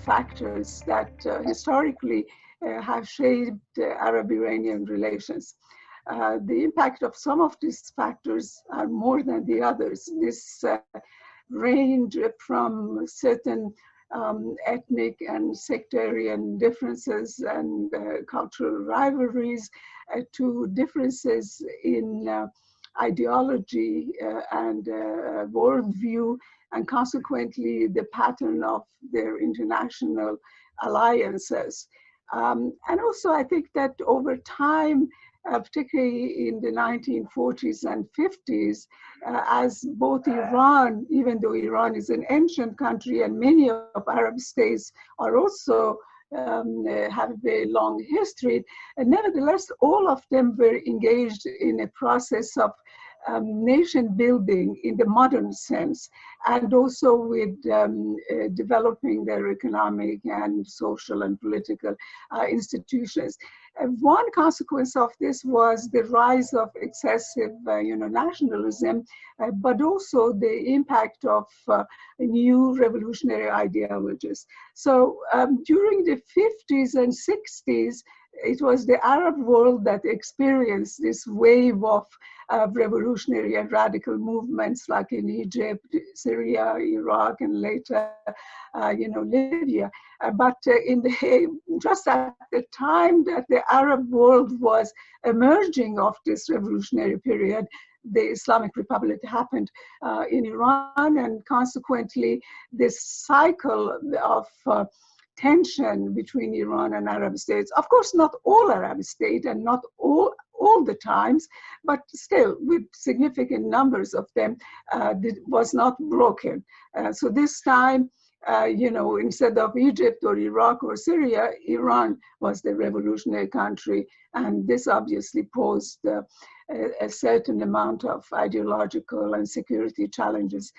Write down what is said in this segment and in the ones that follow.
factors that historically have shaped Arab-Iranian relations. The impact of some of these factors are more than the others. This range from certain ethnic and sectarian differences and cultural rivalries to differences in ideology and worldview, and consequently the pattern of their international alliances. And also I think that over time, particularly in the 1940s and 50s, as both Iran, even though Iran is an ancient country and many of Arab states are also have a very long history, and nevertheless, all of them were engaged in a process of nation building in the modern sense, and also with developing their economic and social and political institutions. One consequence of this was the rise of excessive nationalism, but also the impact of new revolutionary ideologies. So during the 50s and 60s, it was the Arab world that experienced this wave of revolutionary and radical movements, like in Egypt, Syria, Iraq, and later, Libya. But just at the time that the Arab world was emerging of this revolutionary period, the Islamic Republic happened in Iran, and consequently, this cycle of tension between Iran and Arab states. Of course, not all Arab states and not all the times, but still with significant numbers of them, was not broken. So this time, instead of Egypt or Iraq or Syria, Iran was the revolutionary country. And this obviously posed a certain amount of ideological and security challenges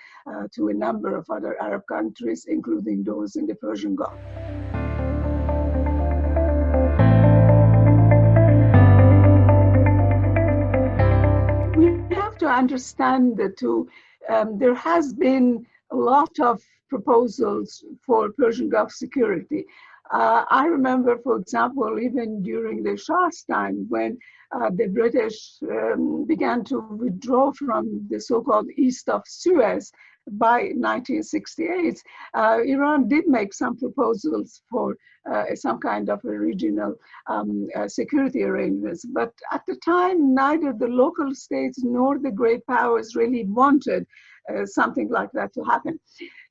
to a number of other Arab countries, including those in the Persian Gulf. We have to understand that there has been a lot of proposals for Persian Gulf security. I remember, for example, even during the Shah's time, when the British began to withdraw from the so-called East of Suez by 1968, Iran did make some proposals for some kind of a regional security arrangements. But at the time, neither the local states nor the great powers really wanted something like that to happen.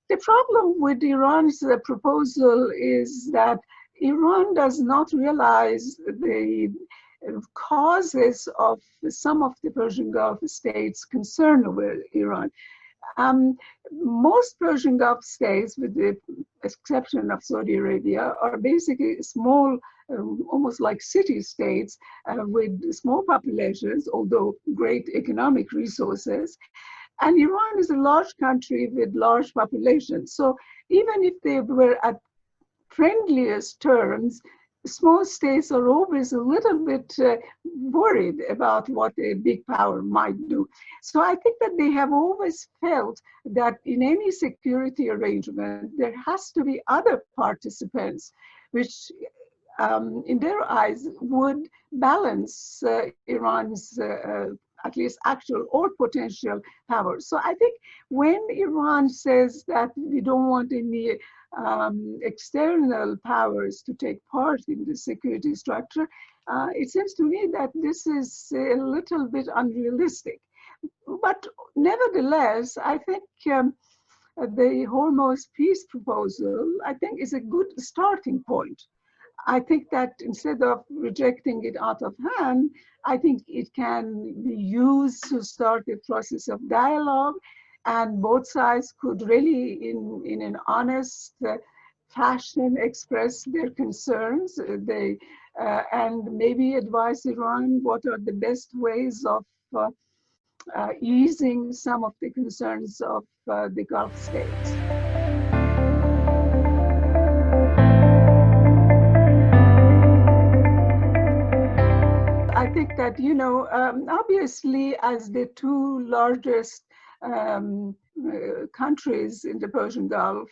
The problem with Iran's proposal is that Iran does not realize the causes of some of the Persian Gulf states' concern with Iran. Most Persian Gulf states, with the exception of Saudi Arabia, are basically small, almost like city-states with small populations, although great economic resources. And Iran is a large country with large populations. So even if they were at friendliest terms, small states are always a little bit worried about what a big power might do. So I think that they have always felt that in any security arrangement, there has to be other participants, which in their eyes would balance Iran's at least actual or potential power. So I think when Iran says that we don't want any external powers to take part in the security structure, it seems to me that this is a little bit unrealistic. But nevertheless, I think the Hormuz peace proposal, I think, is a good starting point. I think that instead of rejecting it out of hand, I think it can be used to start a process of dialogue, and both sides could really, in an honest fashion, express their concerns. And maybe advise Iran what are the best ways of easing some of the concerns of the Gulf states. I think that, obviously, as the two largest countries in the Persian Gulf,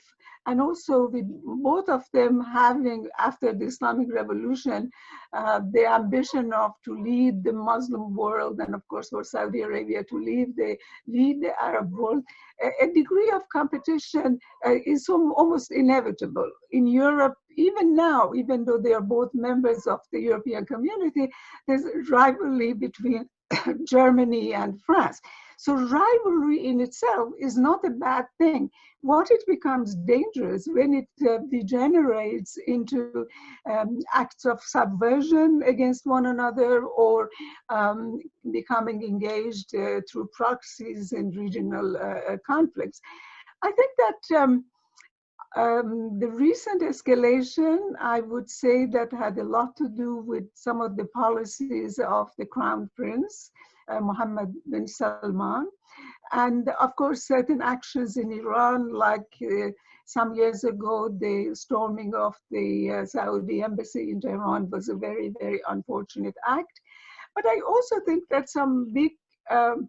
and also with both of them having, after the Islamic Revolution, the ambition of to lead the Muslim world, and of course for Saudi Arabia to lead the Arab world. A degree of competition is almost inevitable. In Europe, even now, even though they are both members of the European community, there's a rivalry between Germany and France. So rivalry in itself is not a bad thing. What it becomes dangerous when it degenerates into acts of subversion against one another, or becoming engaged through proxies in regional conflicts. I think that the recent escalation, I would say, that had a lot to do with some of the policies of the Crown Prince, Mohammed bin Salman, and of course certain actions in Iran, like some years ago, the storming of the Saudi embassy in Tehran was a very, very unfortunate act. But I also think that some big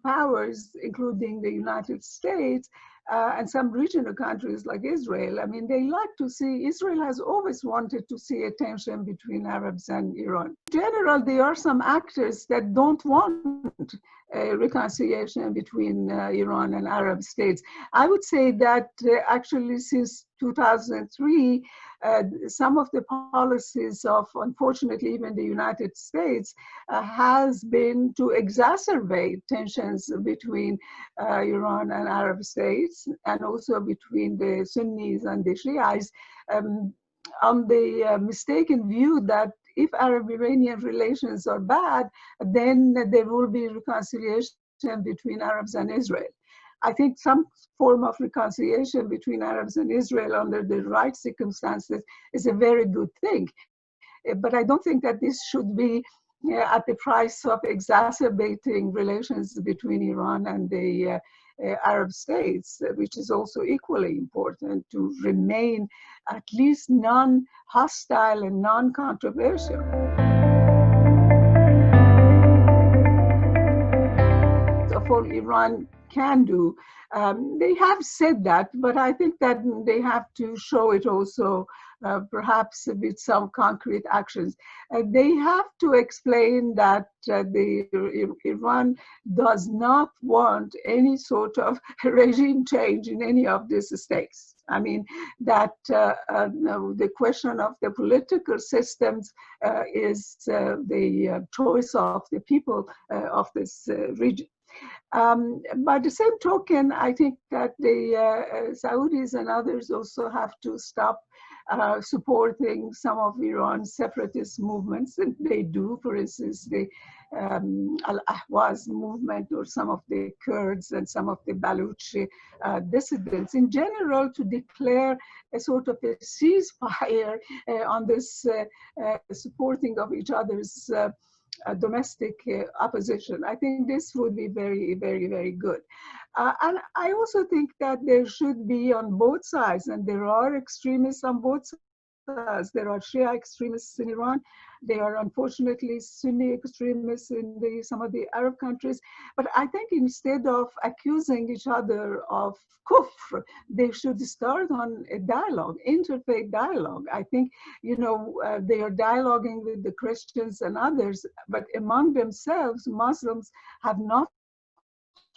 powers, including the United States, and some regional countries like Israel, I mean, they like to see, Israel has always wanted to see a tension between Arabs and Iran. In general, there are some actors that don't want a reconciliation between Iran and Arab states. I would say that actually since 2003, some of the policies of, unfortunately, even the United States has been to exacerbate tensions between Iran and Arab states, and also between the Sunnis and the Shiites, on the mistaken view that if Arab-Iranian relations are bad, then there will be reconciliation between Arabs and Israel. I think some form of reconciliation between Arabs and Israel under the right circumstances is a very good thing. But I don't think that this should be at the price of exacerbating relations between Iran and the Arab states, which is also equally important to remain at least non-hostile and non-controversial. Of all Iran can do. They have said that, but I think that they have to show it also, perhaps with some concrete actions. They have to explain that Iran does not want any sort of regime change in any of these states. I mean, that the question of the political systems is the choice of the people of this region. By the same token, I think that the Saudis and others also have to stop supporting some of Iran's separatist movements, and they do. For instance, the Al-Ahwaz movement, or some of the Kurds and some of the Baluchi dissidents. In general, to declare a sort of a ceasefire on this supporting of each other's domestic opposition. I think this would be very, very, very good. And I also think that there should be on both sides, and there are extremists on both sides. There are Shia extremists in Iran. There are unfortunately Sunni extremists in some of the Arab countries. But I think instead of accusing each other of kufr, they should start on a dialogue, interfaith dialogue. I think, you know, they are dialoguing with the Christians and others, but among themselves, Muslims have not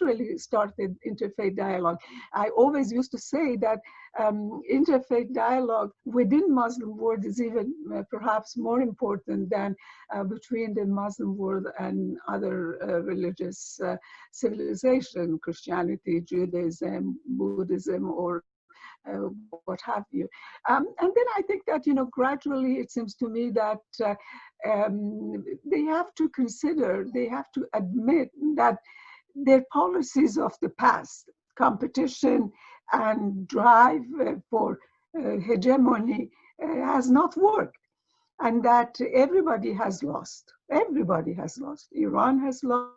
really started interfaith dialogue. I always used to say that interfaith dialogue within Muslim world is even perhaps more important than between the Muslim world and other religious civilization, Christianity, Judaism, Buddhism, or what have you. And then I think that, you know, gradually it seems to me that they have to consider, they have to admit that their policies of the past, competition and drive for hegemony, has not worked, and that everybody has lost. Everybody has lost. Iran has lost,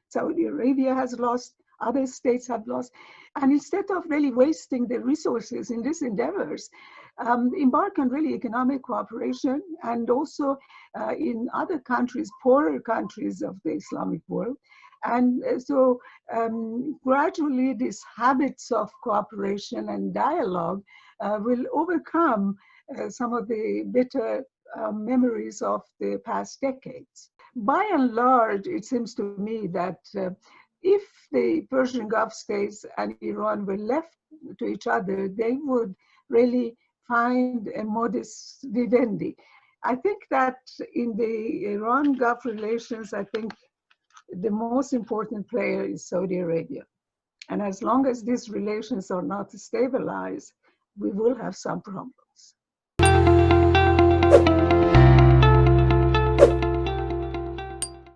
Saudi Arabia has lost, other states have lost. And instead of really wasting the resources in these endeavors, embark on really economic cooperation, and also in other countries, poorer countries of the Islamic world, And so gradually these habits of cooperation and dialogue will overcome some of the bitter memories of the past decades. By and large, it seems to me that if the Persian Gulf states and Iran were left to each other, they would really find a modus vivendi. I think that in the Iran-Gulf relations, I think the most important player is Saudi Arabia. And as long as these relations are not stabilized, we will have some problems.